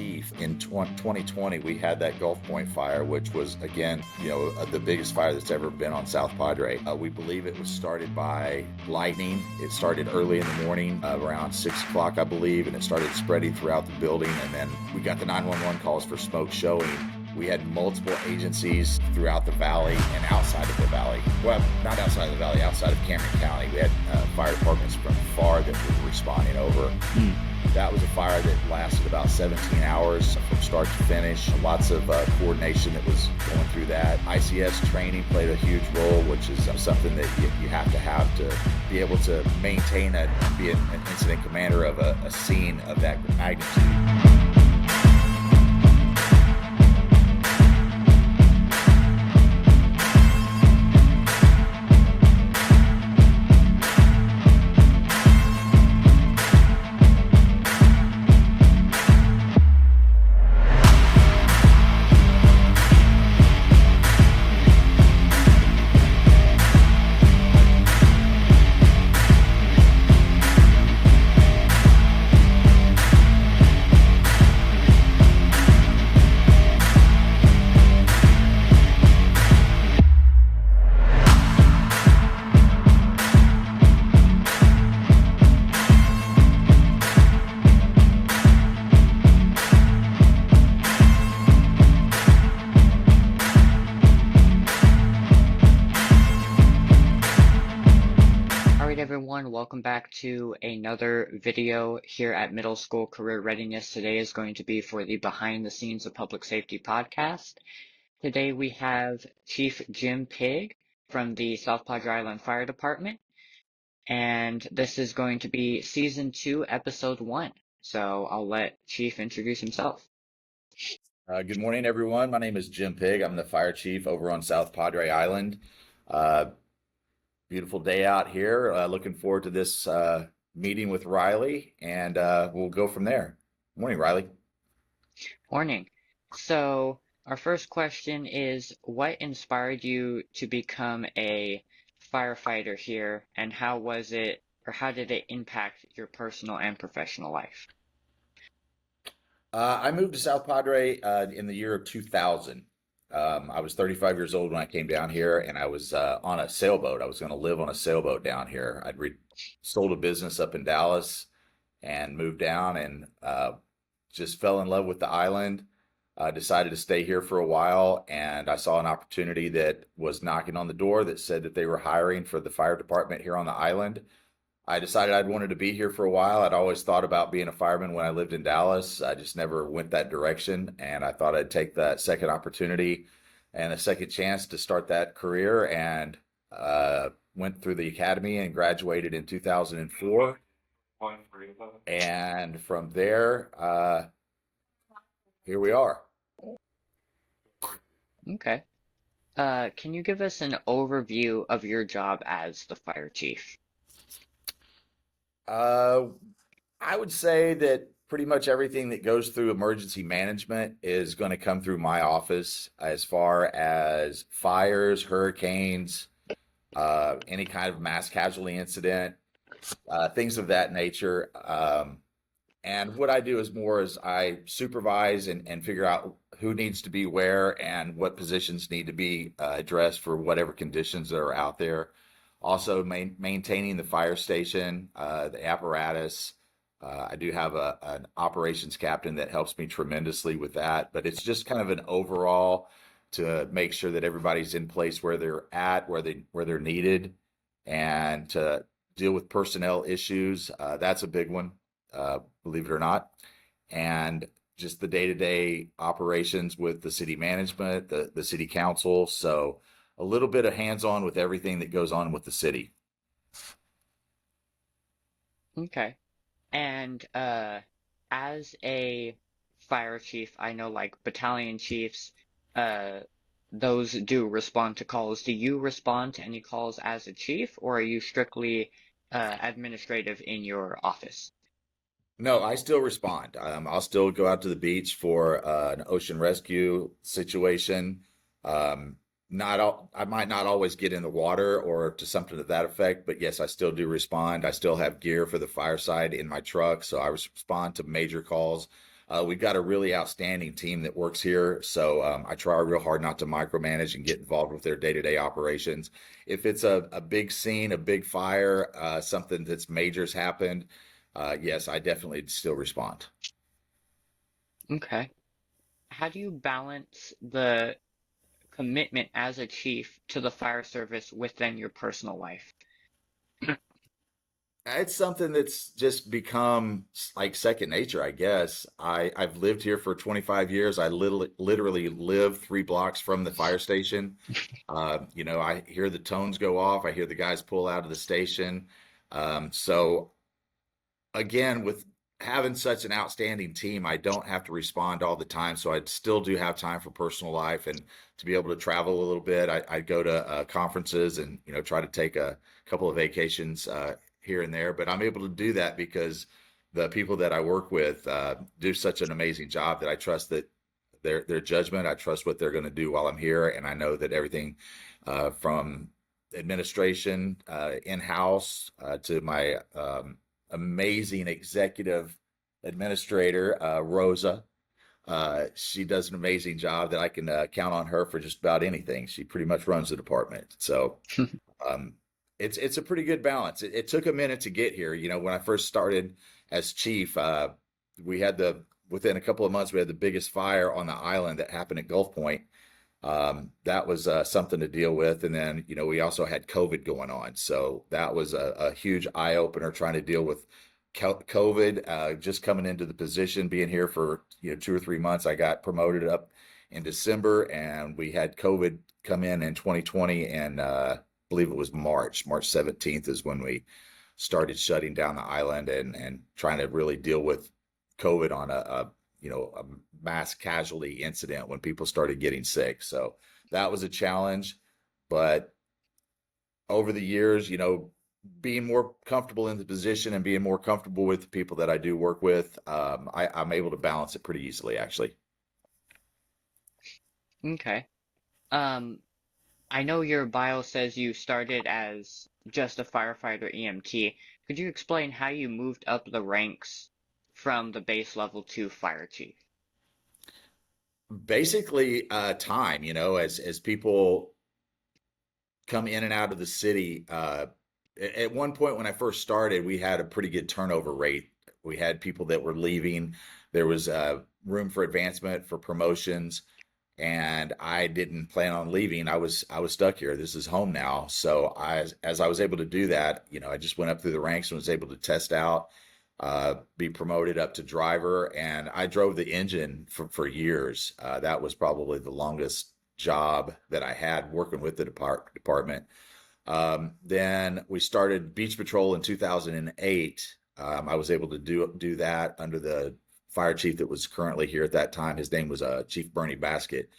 chief in 2020. We had that Gulf Point fire, which was, again, the biggest fire that's ever been on South Padre. We believe it was started by lightning. It started early in the morning, around 6 o'clock, I believe, and it started spreading throughout the building. And then we got the 911 calls for smoke showing. We had multiple agencies throughout the valley and outside of the valley. Well, not outside of the valley, outside of Cameron County. We had fire departments from far that were responding over. That was a fire that lasted about 17 hours from start to finish. Lots of coordination that was going through that. ICS training played a huge role, which is something that you have to be able to maintain and be an incident commander of a scene of that magnitude. Everyone, welcome back to another video here at Middle School Career Readiness. Today is going to be for the Behind the Scenes of Public Safety podcast. Today we have Chief Jim Pigg from the South Padre Island Fire Department, and this is going to be Season 2, Episode 1. So I'll let Chief introduce himself. Good morning, everyone. My name is Jim Pigg. I'm the Fire Chief over on South Padre Island. Beautiful day out here. Looking forward to this meeting with Riley, and we'll go from there. Morning, Riley. Morning. So our first question is, what inspired you to become a firefighter here, and how was it, or how did it impact your personal and professional life? I moved to South Padre in the year of 2000. I was 35 years old when I came down here, and I was on a sailboat. I was going to live on a sailboat down here. I'd sold a business up in Dallas and moved down, and just fell in love with the island. Decided to stay here for a while, and I saw an opportunity that was knocking on the door that said that they were hiring for the fire department here on the island. I decided I'd wanted to be here for a while. I'd always thought about being a fireman when I lived in Dallas. I just never went that direction, and I thought I'd take that second opportunity and a second chance to start that career, and went through the academy and graduated in 2004. And from there, here we are. Okay. Can you give us an overview of your job as the fire chief? I would say that pretty much everything that goes through emergency management is going to come through my office, as far as fires, hurricanes, any kind of mass casualty incident, things of that nature. And what I do is more as I supervise and figure out who needs to be where and what positions need to be addressed for whatever conditions that are out there. Also maintaining the fire station, the apparatus. I do have an operations captain that helps me tremendously with that, but it's just kind of an overall to make sure that everybody's in place where they're at, where they're needed, and to deal with personnel issues. That's a big one, believe it or not. And just the day-to-day operations with the city management, the city council. So a little bit of hands-on with everything that goes on with the city. Okay. And as a fire chief, I know like battalion chiefs, those do respond to calls. Do you respond to any calls as a chief, or are you strictly administrative in your office? No, I still respond. I'll still go out to the beach for an ocean rescue situation. I might not always get in the water or to something to that effect, but yes, I still do respond. I still have gear for the fireside in my truck, so I respond to major calls. We've got a really outstanding team that works here, so I try real hard not to micromanage and get involved with their day-to-day operations. If it's a big scene, a big fire, something that's major's happened, yes, I definitely still respond. Okay. How do you balance the commitment as a chief to the fire service within your personal life? It's something that's just become like second nature, I guess. I've lived here for 25 years. I literally live 3 blocks from the fire station. I hear the tones go off. I hear the guys pull out of the station. So again, with having such an outstanding team, I don't have to respond all the time. So I still do have time for personal life and to be able to travel a little bit. I go to conferences and try to take a couple of vacations here and there. But I'm able to do that because the people that I work with do such an amazing job that I trust that their judgment. I trust what they're going to do while I'm here, and I know that everything from administration in-house to my amazing executive administrator, Rosa. She does an amazing job that I can count on her for just about anything. She pretty much runs the department. So um, it's a pretty good balance. It took a minute to get here. When I first started as chief, we had within a couple of months, we had the biggest fire on the island that happened at Gulf Point. That was something to deal with. And then, we also had COVID going on. So that was a huge eye opener trying to deal with COVID, just coming into the position, being here for, 2 or 3 months. I got promoted up in December and we had COVID come in 2020. And I believe it was March 17th is when we started shutting down the island and trying to really deal with COVID on a mass casualty incident when people started getting sick. So that was a challenge. But over the years, being more comfortable in the position and being more comfortable with the people that I do work with, I'm able to balance it pretty easily, actually. Okay. Um, I know your bio says you started as just a firefighter EMT. Could you explain how you moved up the ranks from the base level to fire chief? Basically, time, as people come in and out of the city. At one point when I first started, we had a pretty good turnover rate. We had people that were leaving. There was room for advancement, for promotions, and I didn't plan on leaving. I was stuck here. This is home now. So as I was able to do that, I just went up through the ranks and was able to test out, be promoted up to driver, and I drove the engine for years. That was probably the longest job that I had working with the department. Then we started beach patrol in 2008. I was able to do that under the fire chief that was currently here at that time. His name was Chief Bernie Basket.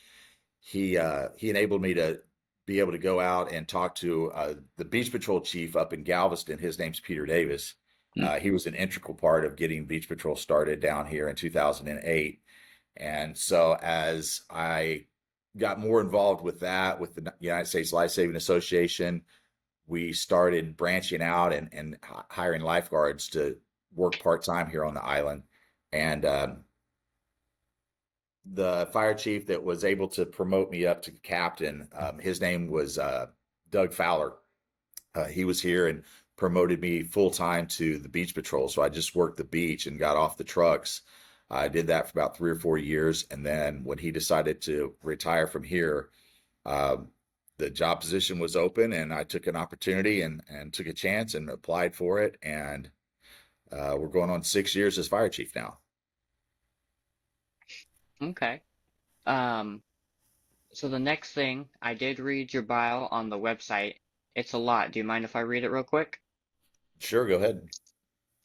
He enabled me to be able to go out and talk to the beach patrol chief up in Galveston. His name's Peter Davis. He was an integral part of getting beach patrol started down here in 2008. And so as I got more involved with that, with the United States Life Saving Association, we started branching out and hiring lifeguards to work part-time here on the island. And the fire chief that was able to promote me up to captain, his name was Doug Fowler. He was here and promoted me full-time to the beach patrol. So I just worked the beach and got off the trucks. I did that for about 3 or 4 years. And then when he decided to retire from here, the job position was open and I took an opportunity and took a chance and applied for it. And we're going on 6 years as fire chief now. Okay. Um, so the next thing, I did read your bio on the website. It's a lot. Do you mind if I read it real quick? Sure, go ahead.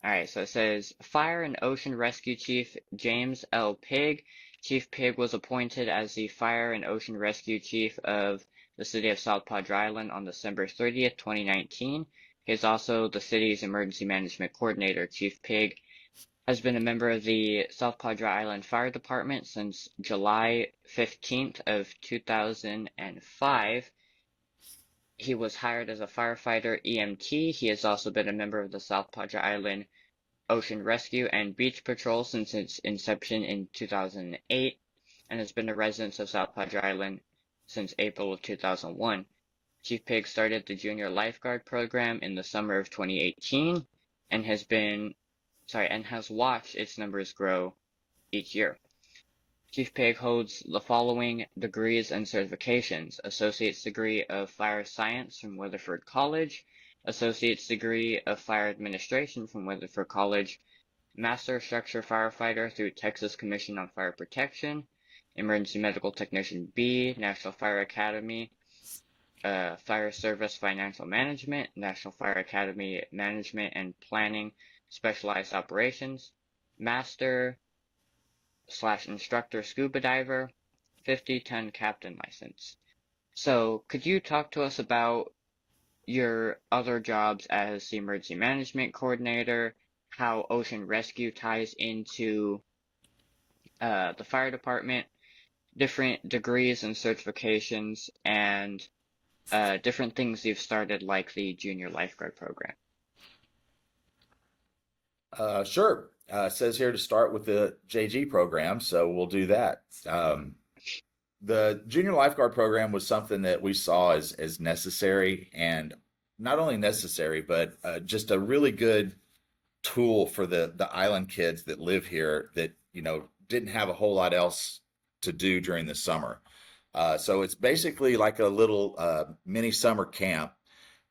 All right, so it says Fire and Ocean Rescue Chief James L. Pigg. Chief Pigg was appointed as the Fire and Ocean Rescue Chief of the city of South Padre Island on December 30th, 2019. He is also the city's emergency management coordinator. Chief Pigg has been a member of the South Padre Island Fire Department since July 15th of 2005. He was hired as a firefighter EMT. He has also been a member of the South Padre Island ocean rescue and beach patrol since its inception in 2008 and has been a resident of South Padre Island since April of 2001. Chief Pigg started the junior lifeguard program in the summer of 2018 and has watched its numbers grow each year. Chief Pigg holds the following degrees and certifications: Associate's degree of Fire Science from Weatherford College, Associate's degree of Fire Administration from Weatherford College, Master Structure Firefighter through Texas Commission on Fire Protection, Emergency Medical Technician B, National Fire Academy, Fire Service Financial Management, National Fire Academy Management and Planning, Specialized Operations, Master/Instructor Scuba Diver, 50-ton Captain License. So, could you talk to us about your other jobs as the Emergency Management Coordinator, how Ocean Rescue ties into the fire department, different degrees and certifications, and different things you've started, like the Junior Lifeguard Program? Sure. It says here to start with the JG program, so we'll do that. The junior lifeguard program was something that we saw as necessary, and not only necessary, but just a really good tool for the island kids that live here that didn't have a whole lot else to do during the summer. So it's basically like a little mini summer camp.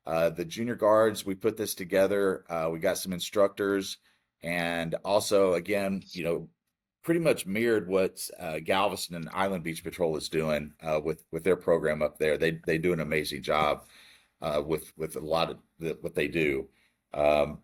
The junior guards, we put this together. We got some instructors, and also, again, pretty much mirrored what Galveston and Island Beach Patrol is doing with their program up there. They do an amazing job with a lot of what they do. But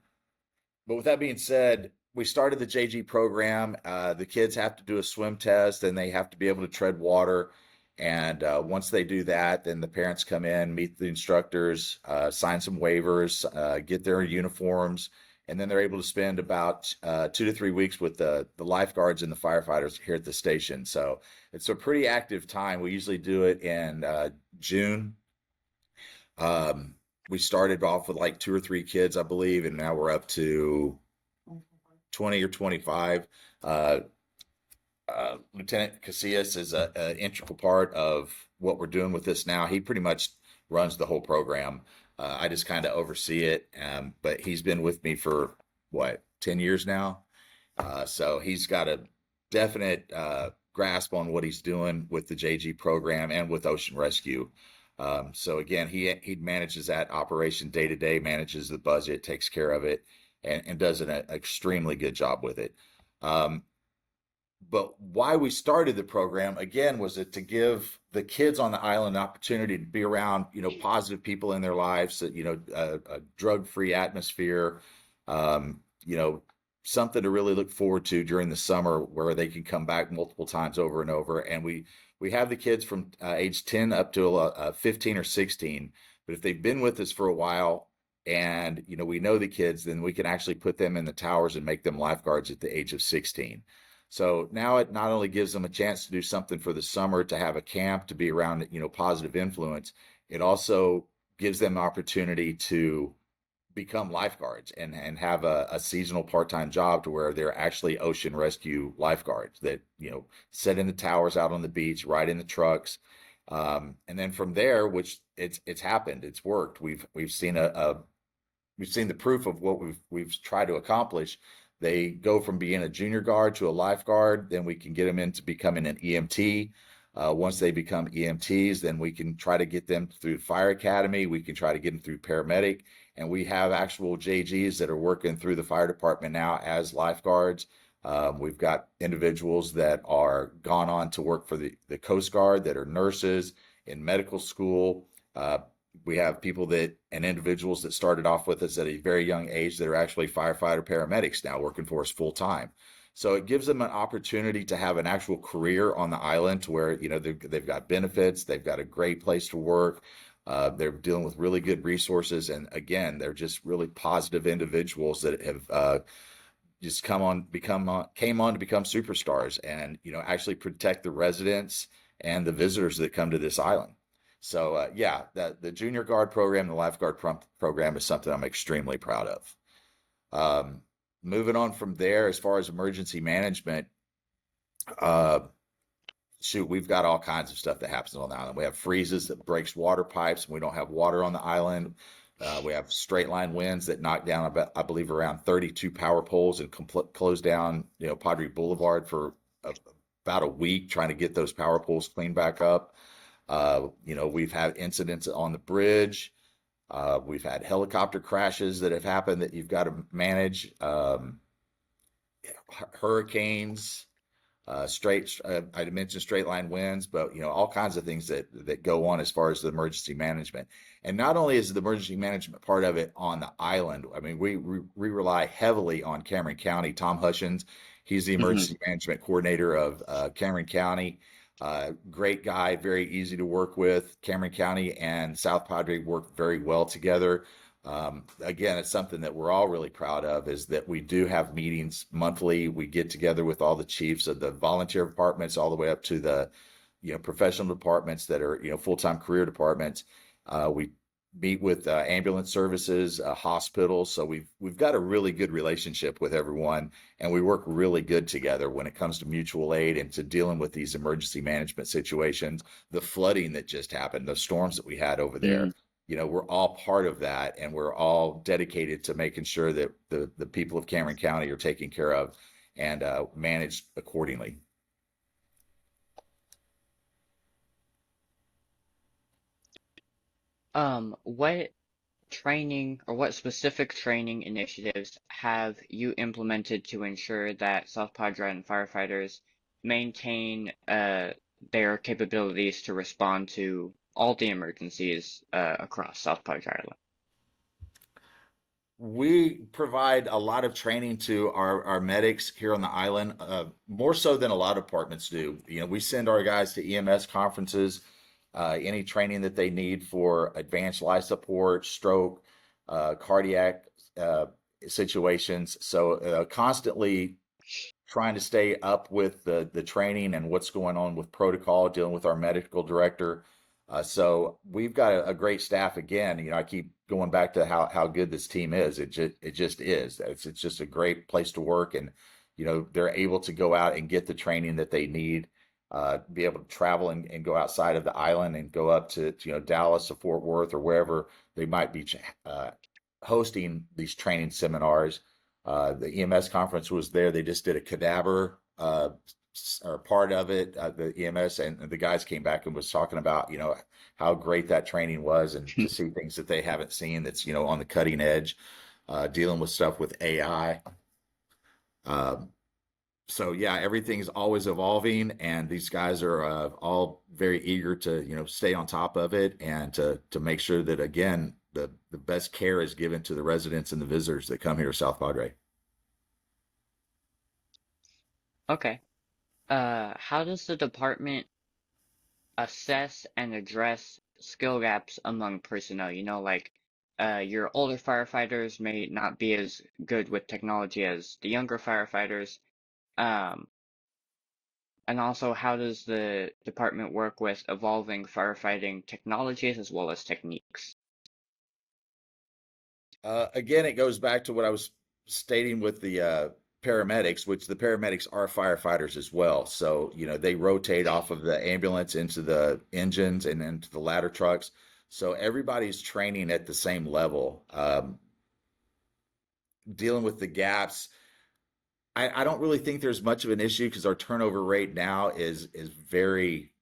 with that being said, we started the JG program. The kids have to do a swim test, and they have to be able to tread water. And once they do that, then the parents come in, meet the instructors, sign some waivers, get their uniforms, and then they're able to spend about 2 to 3 weeks with the lifeguards and the firefighters here at the station. So it's a pretty active time. We usually do it in June. We started off with like 2 or 3 kids, I believe, and now we're up to 20 or 25. Lieutenant Casillas is an integral part of what we're doing with this now. He pretty much runs the whole program. I just kind of oversee it, but he's been with me for 10 years now. So he's got a definite grasp on what he's doing with the JG program and with Ocean Rescue. So again, he manages that operation day to day, manages the budget, takes care of it, and does an extremely good job with it. But why we started the program, again, was it to give the kids on the island an opportunity to be around, positive people in their lives, a drug-free atmosphere, something to really look forward to during the summer where they can come back multiple times over and over. And we have the kids from age 10 up to 15 or 16. But if they've been with us for a while and, we know the kids, then we can actually put them in the towers and make them lifeguards at the age of 16. So now it not only gives them a chance to do something for the summer, to have a camp, to be around, positive influence, it also gives them an opportunity to become lifeguards and have a seasonal part-time job to where they're actually ocean rescue lifeguards that, sit in the towers out on the beach, ride in the trucks. And then from there, which it's happened, it's worked. We've seen we've seen the proof of what we've tried to accomplish. They go from being a junior guard to a lifeguard, then we can get them into becoming an EMT. Once they become EMTs, then we can try to get them through fire academy. We can try to get them through paramedic. And we have actual JGs that are working through the fire department now as lifeguards. We've got individuals that are gone on to work for the Coast Guard, that are nurses in medical school. We have people and individuals that started off with us at a very young age that are actually firefighter paramedics now working for us full time. So it gives them an opportunity to have an actual career on the island to where, they've got benefits, they've got a great place to work. They're dealing with really good resources. And again, they're just really positive individuals that have just came on to become superstars and, actually protect the residents and the visitors that come to this island. So the junior guard program, the lifeguard program is something I'm extremely proud of. moving on from there, as far as emergency management, uh, shoot, we've got all kinds of stuff that happens on the island. We have freezes that breaks water pipes, and we don't have water on the island. We have straight line winds that knock down about, I believe, around 32 power poles and close down, Padre Boulevard for a, about a week trying to get those power poles cleaned back up. We've had incidents on the bridge. We've had helicopter crashes that have happened that you've got to manage. Hurricanes, I mentioned straight line winds, but all kinds of things that go on as far as the emergency management. And not only is the emergency management part of it on the island, I mean, we rely heavily on Cameron County. Tom Hutchins, he's the Hmm. emergency management coordinator of Cameron County. Great guy, very easy to work with. Cameron County and South Padre work very well together. Again, it's something that we're all really proud of, is that we do have meetings monthly. We get together with all the chiefs of the volunteer departments all the way up to the, professional departments that are, full-time career departments. We meet with ambulance services, hospitals. So we've got a really good relationship with everyone, and we work really good together when it comes to mutual aid and to dealing with these emergency management situations. The flooding that just happened, the storms that we had over there, we're all part of that, and we're all dedicated to making sure that the people of Cameron County are taken care of and managed accordingly. What training or what specific training initiatives have you implemented to ensure that South Padre Island firefighters maintain their capabilities to respond to all the emergencies across South Padre Island? We provide a lot of training to our medics here on the island, more so than a lot of departments do. We send our guys to EMS conferences, any training that they need for advanced life support, stroke, cardiac uh, situations. So constantly trying to stay up with the training and what's going on with protocol, dealing with our medical director. So we've got a great staff. Again, I keep going back to how good this team is. It just is. It's just a great place to work, and they're able to go out and get the training that they need. Be able to travel and go outside of the island and go up to Dallas or Fort Worth or wherever they might be hosting these training seminars. The EMS conference was there. They just did a cadaver or part of it, the EMS, and the guys came back and was talking about, how great that training was, and to see things that they haven't seen that's, on the cutting edge, dealing with stuff with AI. Um, so yeah, everything's always evolving, and these guys are all very eager to, stay on top of it and to make sure that, again, the best care is given to the residents and the visitors that come here to South Padre. Okay. How does the department assess and address skill gaps among personnel? Like your older firefighters may not be as good with technology as the younger firefighters. Um, and also, how does the department work with evolving firefighting technologies as well as techniques? Again, it goes back to what I was stating with the paramedics, which the paramedics are firefighters as well. So, they rotate off of the ambulance into the engines and into the ladder trucks. So everybody's training at the same level. Dealing with the gaps, I don't really think there's much of an issue because our turnover rate now is very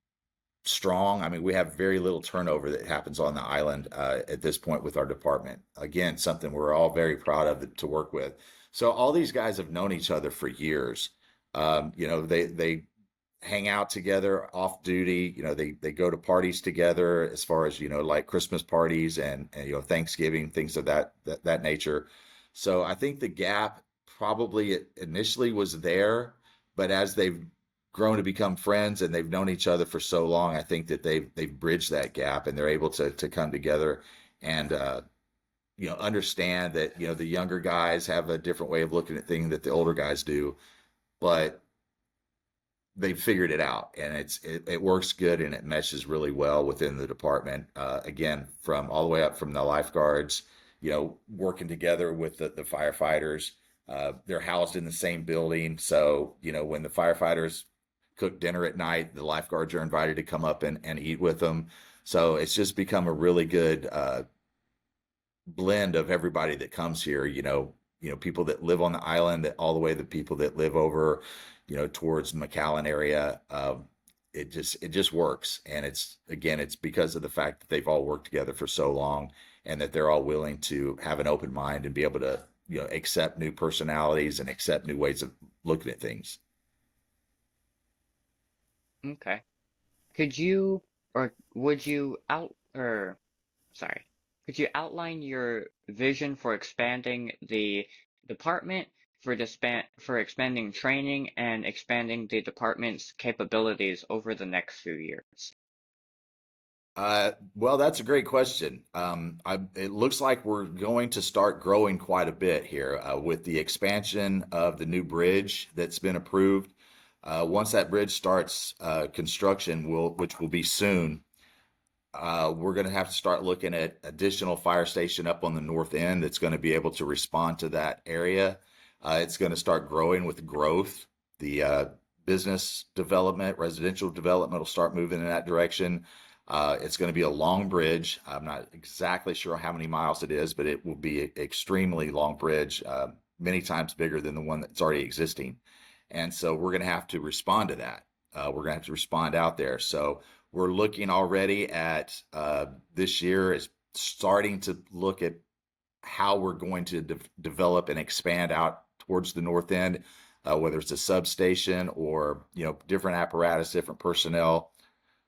strong. I mean, we have very little turnover that happens on the island at this point with our department. Again, something we're all very proud of to work with. So all these guys have known each other for years. They hang out together off duty. They go to parties together as far as like Christmas parties and Thanksgiving, things of that nature. So I think the gap probably initially was there, but as they've grown to become friends and they've known each other for so long, I think that they've bridged that gap, and they're able to come together and understand that the younger guys have a different way of looking at things that the older guys do, but they've figured it out, and it works good, and it meshes really well within the department. Again, from all the way up from the lifeguards, working together with the firefighters, They're housed in the same building. So, when the firefighters cook dinner at night, the lifeguards are invited to come up and eat with them. So it's just become a really good blend of everybody that comes here, people that live on the island, that all the way to the people that live over, towards McAllen area. It just works. And it's because of the fact that they've all worked together for so long, and that they're all willing to have an open mind and be able to, accept new personalities and accept new ways of looking at things. Okay. Could you or would you out or sorry, could you outline your vision for expanding the department, for expanding training and expanding the department's capabilities over the next few years? Well, that's a great question. It looks like we're going to start growing quite a bit here with the expansion of the new bridge that's been approved. Once that bridge starts construction, which will be soon, we're going to have to start looking at additional fire station up on the north end that's going to be able to respond to that area. It's going to start growing with growth. The business development, residential development will start moving in that direction. It's going to be a long bridge. I'm not exactly sure how many miles it is, but it will be an extremely long bridge, many times bigger than the one that's already existing. And so we're going to have to respond to that. We're going to have to respond out there. So we're looking already at this year is starting to look at how we're going to develop and expand out towards the north end, whether it's a substation or different apparatus, different personnel.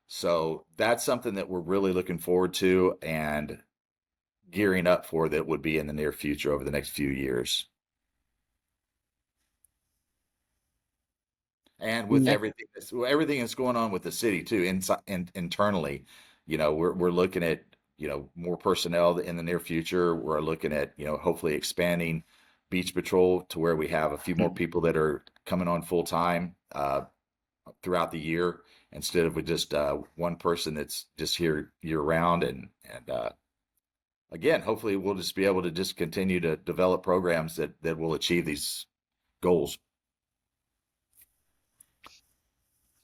So that's something that we're really looking forward to and gearing up for, that would be in the near future over the next few years. And with Next, everything that's going on with the city too, inside and internally, we're looking at more personnel in the near future. We're looking at hopefully expanding beach patrol to where we have a few more people that are coming on full time throughout the year, instead of with just one person that's just here year round. And again, hopefully we'll just be able to just continue to develop programs that will achieve these goals.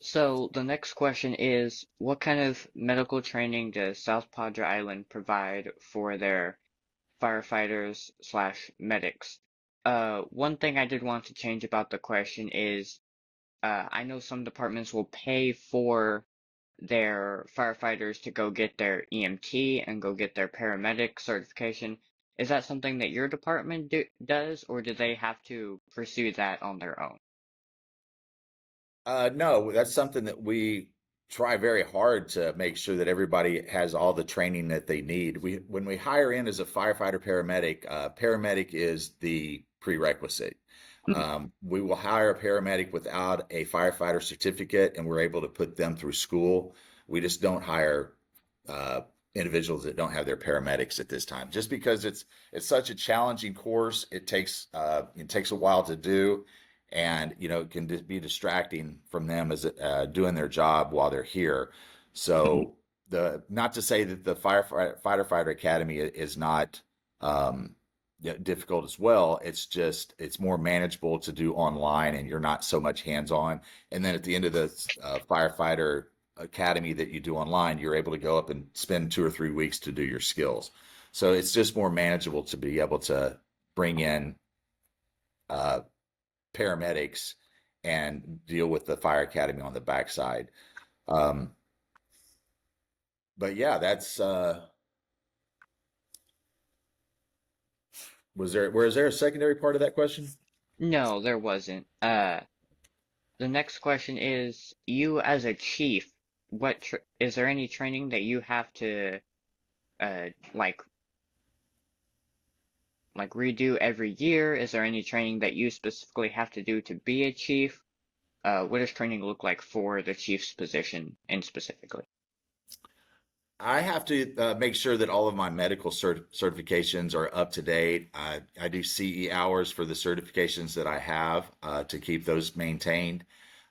so the next question is, what kind of medical training does South Padre Island provide for their firefighters slash medics? One thing I did want to change about the question is, I know some departments will pay for their firefighters to go get their EMT and go get their paramedic certification. Is that something that your department does, or do they have to pursue that on their own? No, that's something that we try very hard to make sure that everybody has all the training that they need. When we hire in as a firefighter paramedic, paramedic is the prerequisite. We will hire a paramedic without a firefighter certificate, and we're able to put them through school. We just don't hire uh, individuals that don't have their paramedics at this time, just because it's such a challenging course. It takes a while to do, and it can be distracting from them as doing their job while they're here. So the not to say that the firefighter academy is not difficult as well. It's more manageable to do online, and you're not so much hands on. And then at the end of the firefighter academy that you do online, you're able to go up and spend 2 or 3 weeks to do your skills. So it's just more manageable to be able to bring in uh, paramedics and deal with the fire academy on the backside. Um, but yeah, that's was there a secondary part of that question? No, there wasn't. The next question is, you as a chief, is there any training that you have to uh like redo every year? Is there any training that you specifically have to do to be a chief? What does training look like for the chief's position in specifically? I have to make sure that all of my medical certifications are up to date. I do CE hours for the certifications that I have to keep those maintained.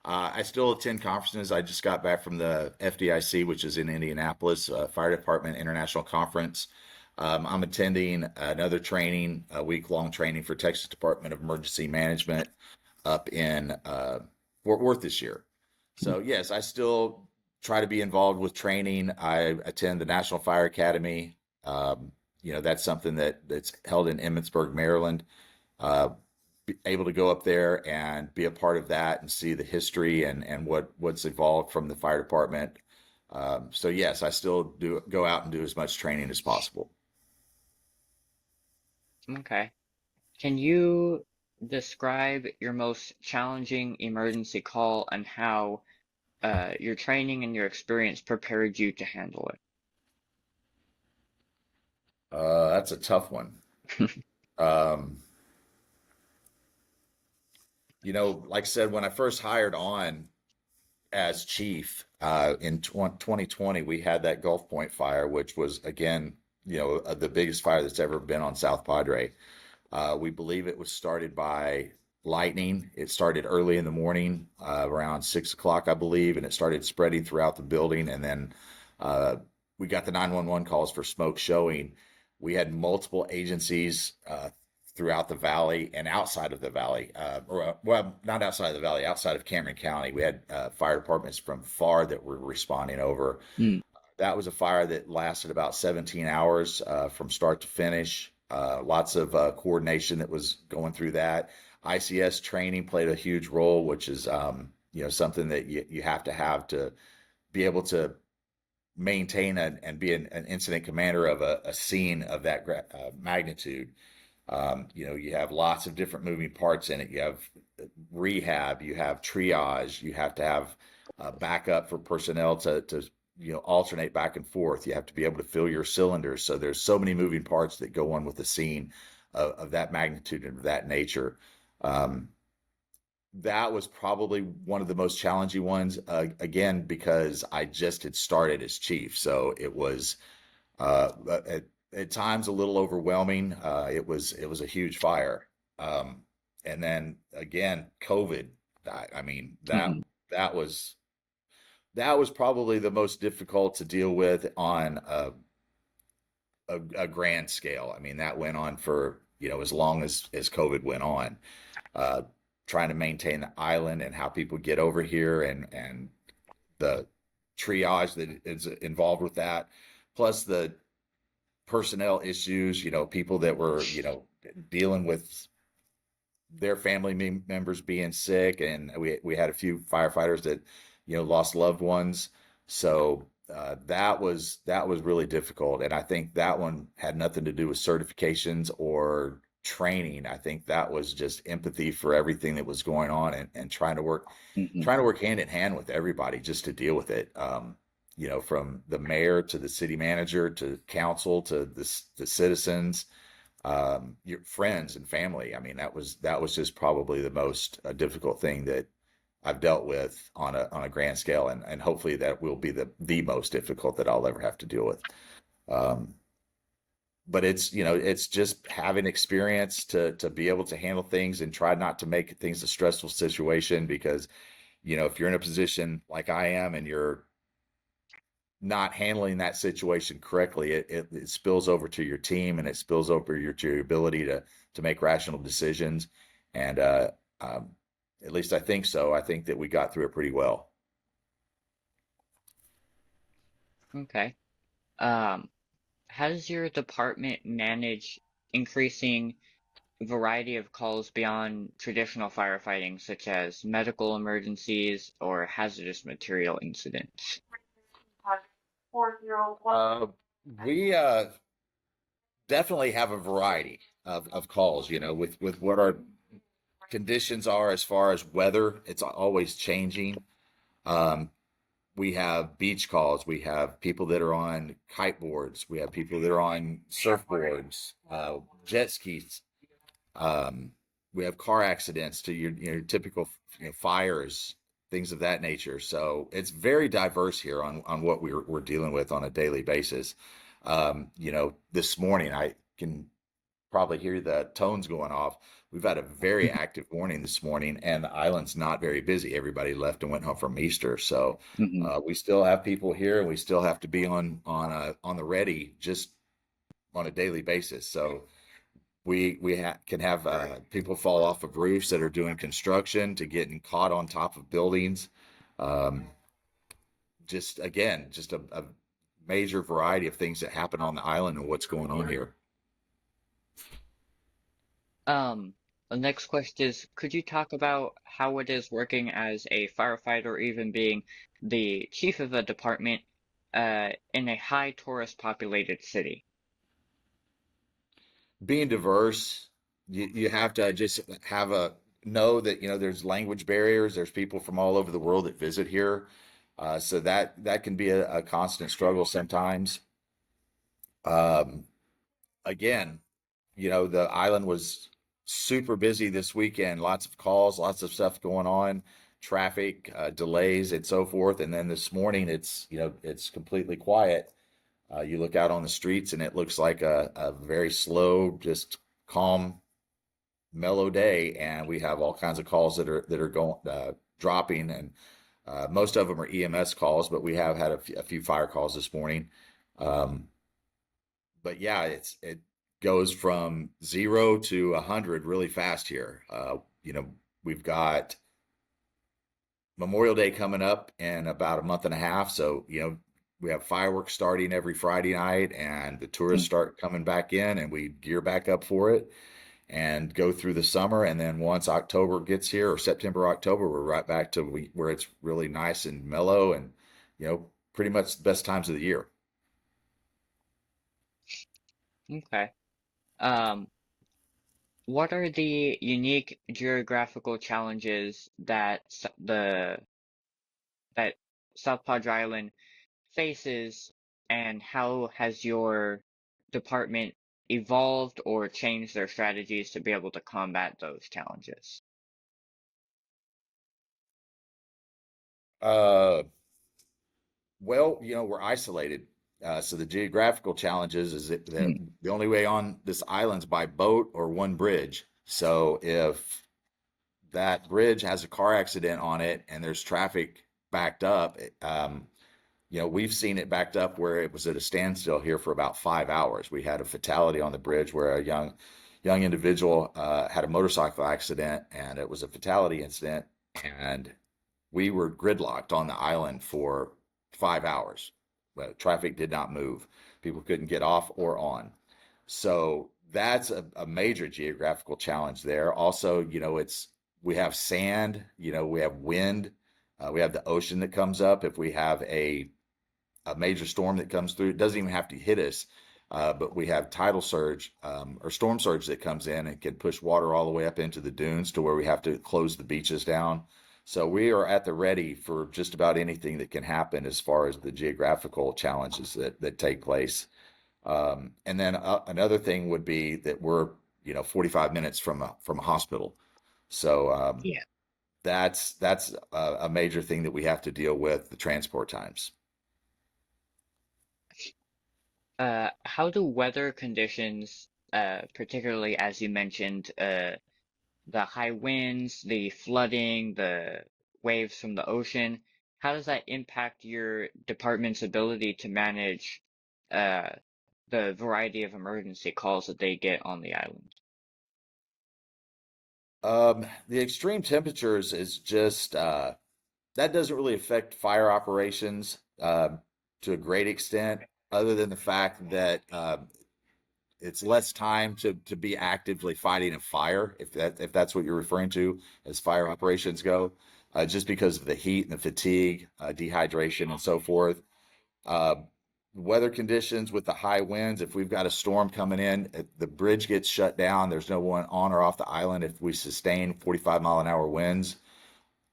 I still attend conferences. I just got back from the FDIC, which is in Indianapolis, Fire Department International Conference. I'm attending another training, a week-long training for Texas Department of Emergency Management up in Fort Worth this year. So yes, I still try to be involved with training. I attend the National Fire Academy. That's something that's held in Emmitsburg, Maryland. Uh, Able to go up there and be a part of that and see the history and what's evolved from the fire department. So yes, I still do go out and do as much training as possible. Okay. Can you describe your most challenging emergency call and how your training and your experience prepared you to handle That's a tough one. Um, like I said, when I first hired on as chief in 2020, we had that Gulf Point fire, which was again, the biggest fire that's ever been on South Padre. We believe it was started by lightning. It started early in the morning, around 6 o'clock, I believe, and it started spreading throughout the building. And then we got the 911 calls for smoke showing. We had multiple agencies throughout the valley and outside of the valley, well, not outside of the valley, outside of Cameron County. We had fire departments from far that were responding over. it? That was a fire that lasted about 17 hours from start to finish. Lots of coordination that was going through that. ICS training played a huge role, which is something that you have to be able to maintain and be an incident commander of a scene of that magnitude. You have lots of different moving parts in it. You have rehab, you have triage, you have to have backup for personnel to alternate back and forth. You have to be able to fill your cylinders. So there's so many moving parts that go on with the scene of that magnitude and of that nature. That was probably one of the most challenging ones, again, because I just had started as chief. So it was uh, at times a little overwhelming. It was a huge fire. And then again, COVID. I mean, Mm-hmm. that was that was probably the most difficult to deal with on a grand scale. I mean, that went on for as long as COVID went on. Uh, Trying to maintain the island and how people get over here and the triage that is involved with that, plus the personnel issues. People that were dealing with their family members being sick, and we had a few firefighters that lost loved ones. So that was really difficult, and I think that one had nothing to do with certifications or training. I think that was just empathy for everything that was going on, and Mm-hmm. trying to work hand in hand with everybody just to deal with it. From the mayor to the city manager to council to the citizens, your friends and family. I mean, that was just probably the most difficult thing that I've dealt with on a grand scale, and hopefully that will be the most difficult that I'll ever have to deal with. Um, but it's just having experience to be able to handle things and try not to make things a stressful situation, because if you're in a position like I am and you're not handling that situation correctly, it spills over to your team, and it spills over to your ability to make rational decisions. And um, at least I think so. I think that we got through it pretty well. Okay. Um, has your department managed increasing variety of calls beyond traditional firefighting, such as medical emergencies or hazardous material incidents? Uh, we definitely have a variety of calls, with what our conditions are as far as weather. It's always changing. Um, we have beach calls. We have people that are on kiteboards. We have people that are on surfboards, jet skis. Um, we have car accidents to your typical fires, things of that nature. So it's very diverse here on what we're dealing with on a daily basis. This morning I can probably hear the tones going off. We've had a very active morning this morning, and the island's not very busy. Everybody left and went home from Easter, so Mm-hmm. we still have people here, and we still have to be on the ready, just on a daily basis. So can have people fall off of roofs that are doing construction to getting caught on top of buildings. Um, just again, just a major variety of things that happen on the island and what's going on here. Um, the next question is, could you talk about how it is working as a firefighter or even being the chief of a department in a high tourist populated city? Being diverse, you have to just have a know that there's language barriers. There's people from all over the world that visit here, so that can be a constant struggle sometimes. Um, Again, the island was super busy this weekend. Lots of calls, lots of stuff going on, traffic delays, and so forth. And then this morning, it's completely quiet. You look out on the streets, and it looks like a very slow, just calm, mellow day. And we have all kinds of calls that are going dropping, and most of them are EMS calls, but we have had a few fire calls this morning. Um, but yeah, it goes from 0 to 100 really fast here. We've got Memorial Day coming up in about a month and a half, so we have fireworks starting every Friday night, and the tourists start coming back in, and we gear back up for it and go through the summer. And then once October gets here, or September, October, we're right back to where it's really nice and mellow, and pretty much the best times of the year. Okay. Um, what are the unique geographical challenges that South Padre Island faces, and how has your department evolved or changed their strategies to be able to combat those challenges? Uh, well, we're isolated. So the geographical challenges is that Mm, the only way on this island's by boat or one bridge. So if that bridge has a car accident on it and there's traffic backed up, we've seen it backed up where it was at a standstill here for about 5 hours. We had a fatality on the bridge where a young individual had a motorcycle accident, and it was a fatality incident, and we were gridlocked on the island for 5 hours. Traffic did not move. People couldn't get off or on. So that's a major geographical challenge there. Also, we have sand, we have wind, we have the ocean that comes up. If we have a major storm that comes through, it doesn't even have to hit us, but we have tidal surge or storm surge that comes in and can push water all the way up into the dunes to where we have to close the beaches down. So we are at the ready for just about anything that can happen as far as the geographical challenges that take place. And then another thing would be that we're 45 minutes from a hospital. So yeah. that's a major thing that we have to deal with, the transport times. How do weather conditions, particularly as you mentioned, the high winds, the flooding, the waves from the ocean, how does that impact your department's ability to manage uh, the variety of emergency calls that they get on the island? The extreme temperatures is just that doesn't really affect fire operations to a great extent, other than the fact that it's less time to be actively fighting a fire, if that's what you're referring to as fire operations go, just because of the heat and the fatigue, dehydration, and so forth. Uh, Weather conditions with the high winds, if we've got a storm coming in, the bridge gets shut down. There's no one on or off the island if we sustain 45-mile-an-hour winds.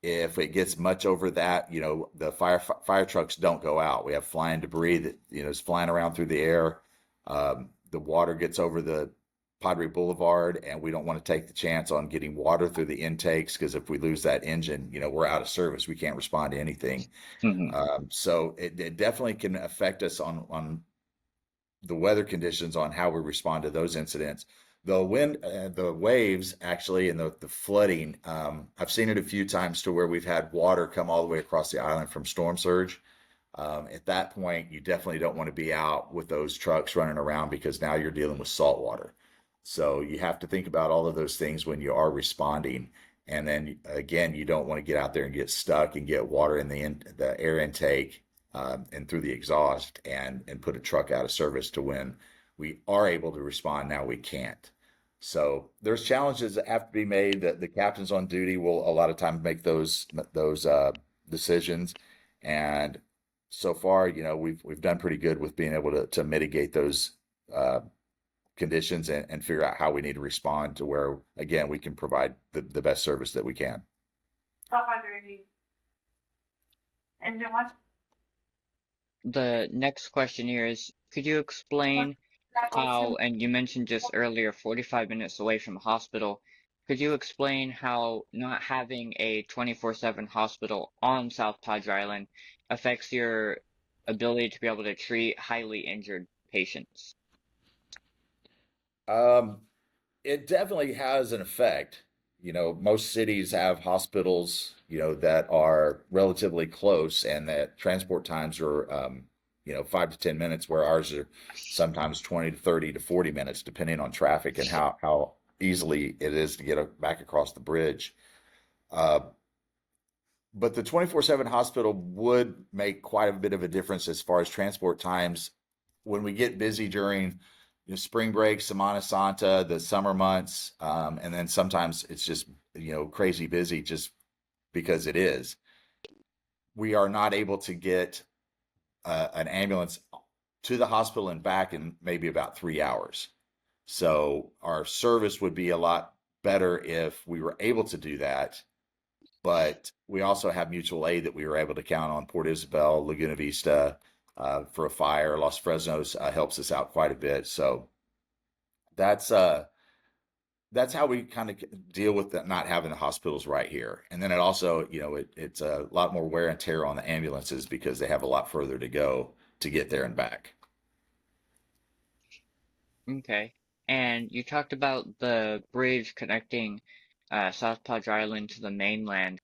If it gets much over that, the fire trucks don't go out. We have flying debris that is flying around through the air. The water gets over the Padre Boulevard, and we don't want to take the chance on getting water through the intakes, because if we lose that engine, we're out of service. We can't respond to anything. Hmm. So it definitely can affect us on the weather conditions, on how we respond to those incidents. The wind, the waves, actually, and the flooding. I've seen it a few times to where we've had water come all the way across the island from storm surge. At that point, you definitely don't want to be out with those trucks running around because now you're dealing with salt water. So you have to think about all of those things when you are responding. And then again, you don't want to get out there and get stuck and get water in the air intake and through the exhaust and put a truck out of service to when we are able to respond. Now we can't. So there's challenges that have to be made. That the captains on duty will a lot of times make those decisions, and so far, we've done pretty good with being able to mitigate those uh, conditions and figure out how we need to respond to where again we can provide the best service that we can. The next question here is, could you explain how, and you mentioned just earlier, 45 minutes away from a hospital, could you explain how not having a 24/7 hospital on South Padre Island affects your ability to be able to treat highly injured patients? Um, it definitely has an effect. Most cities have hospitals, that are relatively close and that transport times are, 5 to 10 minutes, where ours are sometimes 20 to 30 to 40 minutes, depending on traffic and how easily it is to get back across the bridge. Uh, but the 24/7 hospital would make quite a bit of a difference as far as transport times when we get busy during spring break, Semana Santa, the summer months, and then sometimes it's just crazy busy just because it is. We are not able to get an ambulance to the hospital and back in maybe about 3 hours. So our service would be a lot better if we were able to do that. But we also have mutual aid that we were able to count on. Port Isabel, Laguna Vista, for a fire. Los Fresnos helps us out quite a bit. So that's uh that's how we kind of deal with that, not having the hospitals right here. And then it also, it's a lot more wear and tear on the ambulances because they have a lot further to go to get there and back. Okay. And you talked about the bridge connecting South Padre Island to the mainland.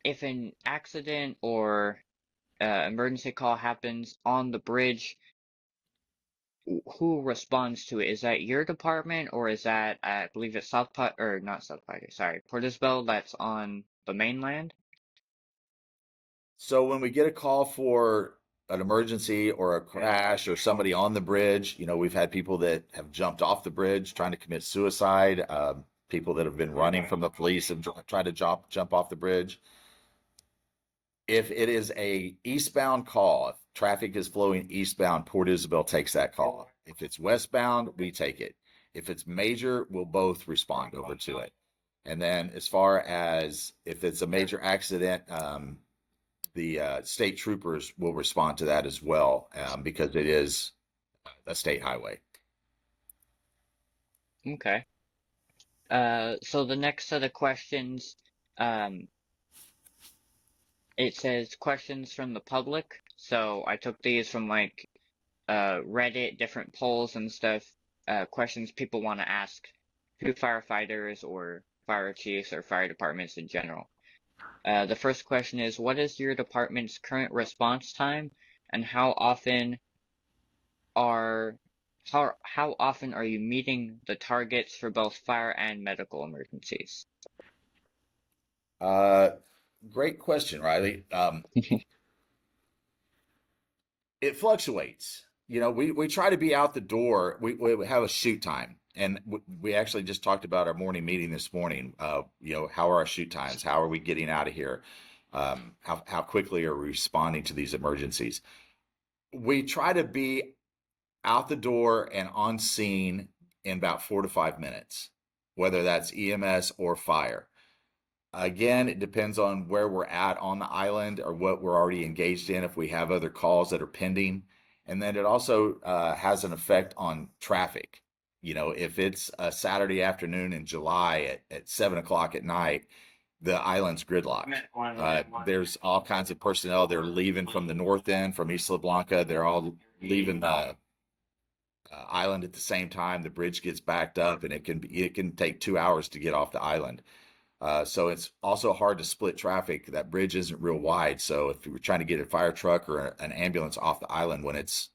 If an accident or emergency call happens on the bridge, who responds to it? Is that your department or is that, I believe it's South Pod, or not South Padre, sorry, Port Isabel that's on the mainland? So when we get a call for an emergency or a crash or somebody on the bridge, we've had people that have jumped off the bridge trying to commit suicide, people that have been running from the police and tried to jump off the bridge. If it is a eastbound call, if traffic is flowing eastbound, Port Isabel takes that call. If it's westbound, we take it. If it's major, we'll both respond over to it. And then as far as if it's a major accident, the state troopers will respond to that as well, because it is a state highway. Okay. So the next set of questions, um, it says questions from the public. So I took these from like Reddit, different polls and stuff, questions people want to ask to firefighters or fire chiefs or fire departments in general. The first question is, what is your department's current response time, and are how often are you meeting the targets for both fire and medical emergencies? Uh, Great question, Riley. It fluctuates. We try to be out the door. We have a shoot time, and we actually just talked about our morning meeting this morning. How are our shoot times? How are we getting out of here? How quickly are we responding to these emergencies? We try to be out the door and on scene in about 4 to 5 minutes, whether that's EMS or fire. Again, it depends on where we're at on the island or what we're already engaged in, if we have other calls that are pending. And then it also has an effect on traffic. If it's a Saturday afternoon in July at 7 o'clock at night, the island's gridlocked. There's all kinds of personnel. They're leaving from the north end, from Isla Blanca. They're all leaving the island at the same time. The bridge gets backed up, and it can take 2 hours to get off the island. So it's also hard to split traffic. That bridge isn't real wide. So if you're trying to get a fire truck or an ambulance off the island when it's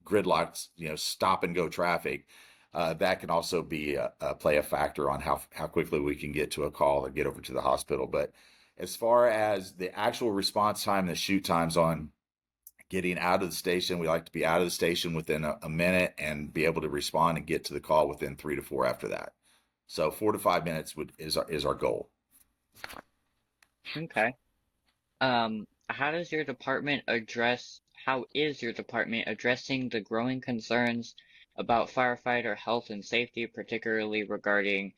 gridlocked, stop and go traffic, that can also be play a factor on how quickly we can get to a call and get over to the hospital. But as far as the actual response time, the shoot times on getting out of the station, we like to be out of the station within a minute and be able to respond and get to the call within 3 to 4 after that. So 4 to 5 minutes is our goal. Okay. How is your department addressing the growing concerns about firefighter health and safety, particularly regarding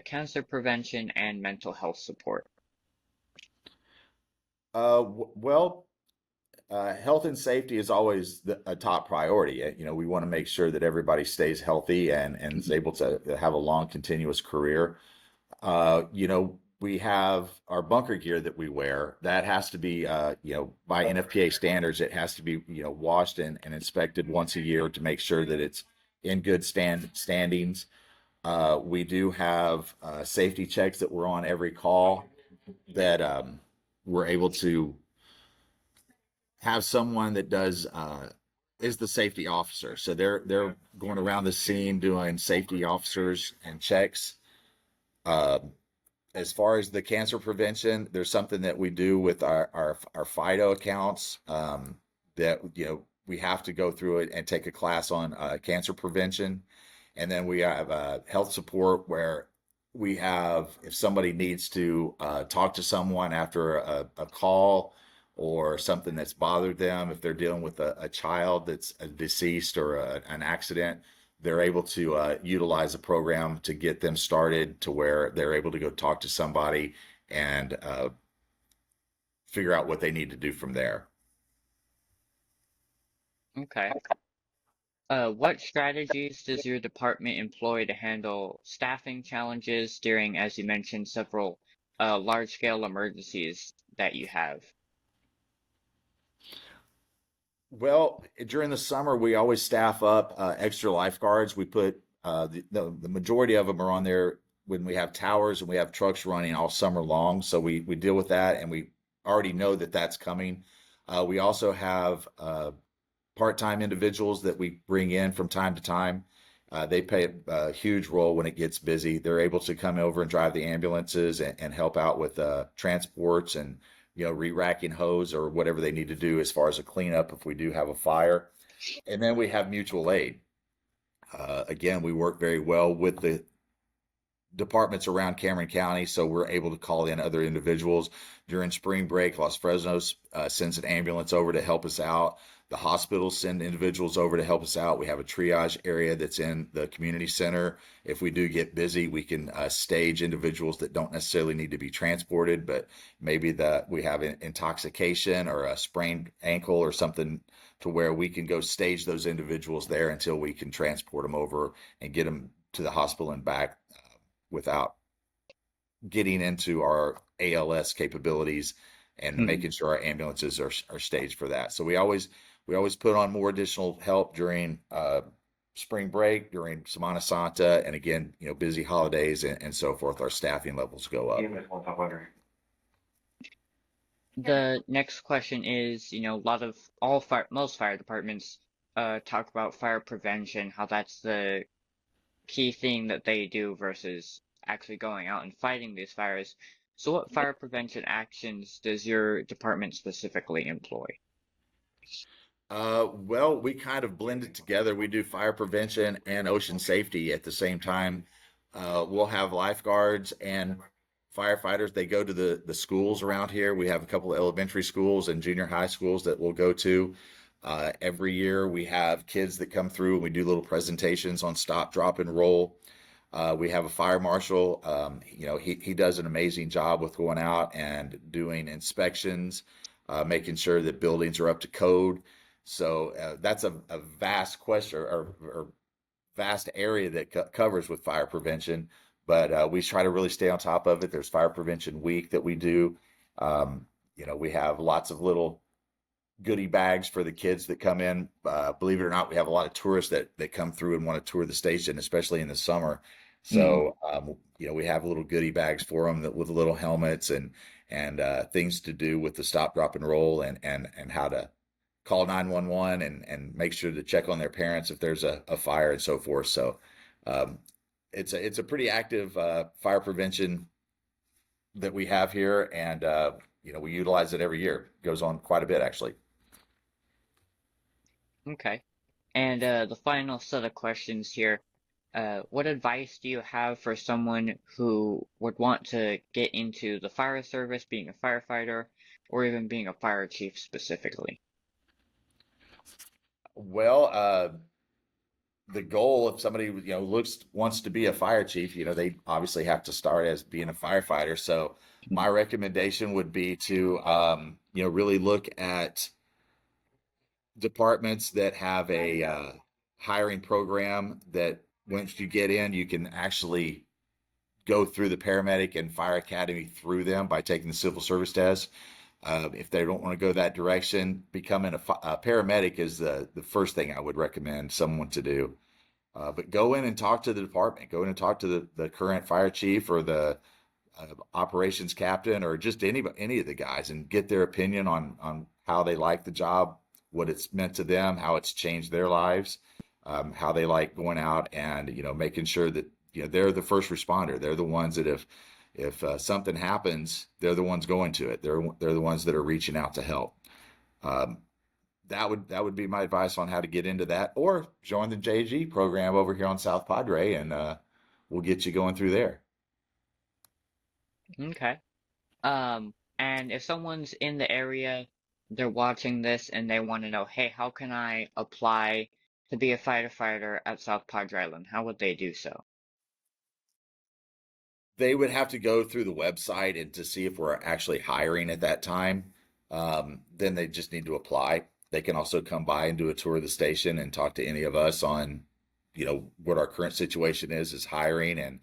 cancer prevention and mental health support? Well, health and safety is always a top priority. We want to make sure that everybody stays healthy and is able to have a long, continuous career. We have our bunker gear that we wear that has to be, by NFPA standards, it has to be, washed and inspected once a year to make sure that it's in good standings. We do have safety checks that we're on every call that we're able to have someone that does is the safety officer. So they're going around the scene doing safety officers and checks. As far as the cancer prevention, there's something that we do with our FIDO accounts, that we have to go through it and take a class on cancer prevention. And then we have health support where we have, if somebody needs to talk to someone after a call or something that's bothered them, if they're dealing with a child that's deceased or an accident, they're able to utilize a program to get them started to where they're able to go talk to somebody and figure out what they need to do from there. Okay. What strategies does your department employ to handle staffing challenges during, as you mentioned, several large-scale emergencies that you have? Well, during the summer, we always staff up extra lifeguards. We put the majority of them are on there when we have towers and we have trucks running all summer long. So we deal with that and we already know that that's coming. We also have part-time individuals that we bring in from time to time. They play a huge role when it gets busy. They're able to come over and drive the ambulances and help out with transports and re-racking hose or whatever they need to do as far as a cleanup if we do have a fire. And then we have mutual aid. Again, we work very well with the departments around Cameron County, so we're able to call in other individuals. During spring break, Los Fresnos sends an ambulance over to help us out. The hospitals send individuals over to help us out. We have a triage area that's in the community center. If we do get busy, we can stage individuals that don't necessarily need to be transported, but maybe that we have an intoxication or a sprained ankle or something to where we can go stage those individuals there until we can transport them over and get them to the hospital and back without getting into our ALS capabilities and making sure our ambulances are staged for that. So we always put on more additional help during spring break, during Semana Santa, and again, busy holidays and so forth. Our staffing levels go up. The next question is, most fire departments talk about fire prevention, how that's the key thing that they do versus actually going out and fighting these fires. So what fire prevention actions does your department specifically employ? Well, we kind of blend it together. We do fire prevention and ocean safety at the same time. We'll have lifeguards and firefighters. They go to the schools around here. We have a couple of elementary schools and junior high schools that we'll go to. Every year we have kids that come through and we do little presentations on stop, drop, and roll. We have a fire marshal. He does an amazing job with going out and doing inspections, making sure that buildings are up to code. So that's a vast question or vast area that covers with fire prevention, but we try to really stay on top of it. There's Fire Prevention Week that we do. We have lots of little goodie bags for the kids that come in. Believe it or not, we have a lot of tourists that come through and want to tour the station, especially in the summer. Mm. So, we have little goodie bags for them with little helmets and things to do with the stop, drop, and roll, and how to call 911 and make sure to check on their parents if there's a fire and so forth. So, um, it's a pretty active fire prevention that we have here, and we utilize it every year. It goes on quite a bit, actually. Okay. And the final set of questions here. What advice do you have for someone who would want to get into the fire service, being a firefighter, or even being a fire chief specifically? Well, the goal, if somebody wants to be a fire chief, they obviously have to start as being a firefighter. So my recommendation would be to really look at departments that have a hiring program that once you get in, you can actually go through the paramedic and fire academy through them by taking the civil service test. If they don't want to go that direction, becoming a paramedic is the first thing I would recommend someone to do. But go in and talk to the department. Go in and talk to the current fire chief or the operations captain or just any of the guys and get their opinion on how they like the job, what it's meant to them, how it's changed their lives, how they like going out and making sure that they're the first responder. They're the ones that if something happens, they're the ones going to it. They're the ones that are reaching out to help. Um, that would be my advice on how to get into that, or join the JG program over here on South Padre, and we'll get you going through there. Okay. And if someone's in the area, they're watching this and they want to know, hey, how can I apply to be a firefighter at South Padre Island? How would they do so? They would have to go through the website and to see if we're actually hiring at that time. Then they just need to apply. They can also come by and do a tour of the station and talk to any of us on, what our current situation is hiring and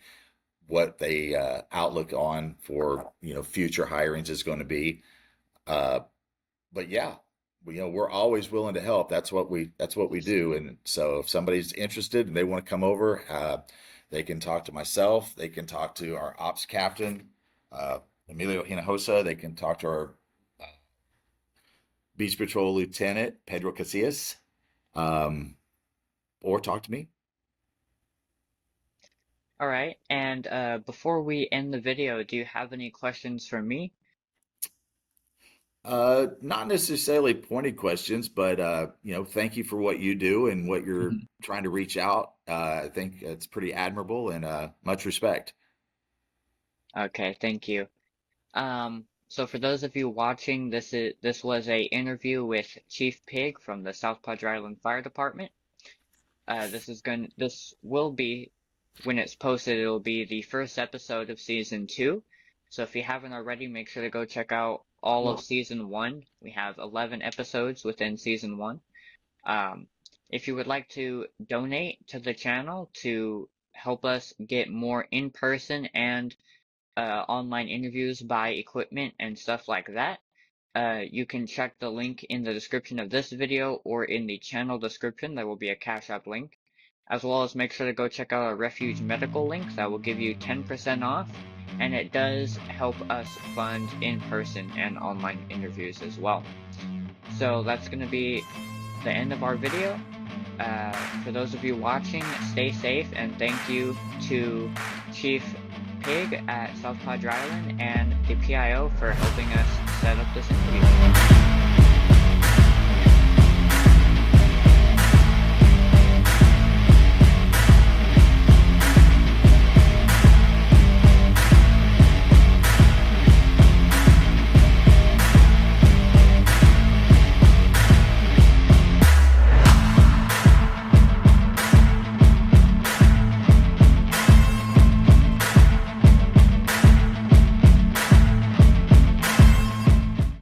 what the outlook on for, future hirings is going to be. Uh, but yeah, we're always willing to help. That's what we do. And so if somebody's interested and they want to come over, they can talk to myself. They can talk to our ops captain, Emilio Hinojosa. They can talk to our Beach Patrol Lieutenant Pedro Casillas, um, or talk to me. All right. And before we end the video, do you have any questions for me? Not necessarily pointed questions, but thank you for what you do and what you're trying to reach out. I think it's pretty admirable and much respect. Okay, thank you. So for those of you watching, this was a interview with Chief Pigg from the South Padre Island Fire Department. This will be, when it's posted, it'll be the first episode of season 2. So if you haven't already, make sure to go check out all of season 1. We have 11 episodes within season 1. If you would like to donate to the channel to help us get more in-person and online interviews, buy equipment and stuff like that, you can check the link in the description of this video or in the channel description. There will be a Cash App link, as well as make sure to go check out our Refuge Medical link. That will give you 10% off, and it does help us fund in-person and online interviews as well. So that's going to be the end of our video. For those of you watching, stay safe, and thank you to Chief Pigg at South Padre Island and the PIO for helping us set up this interview.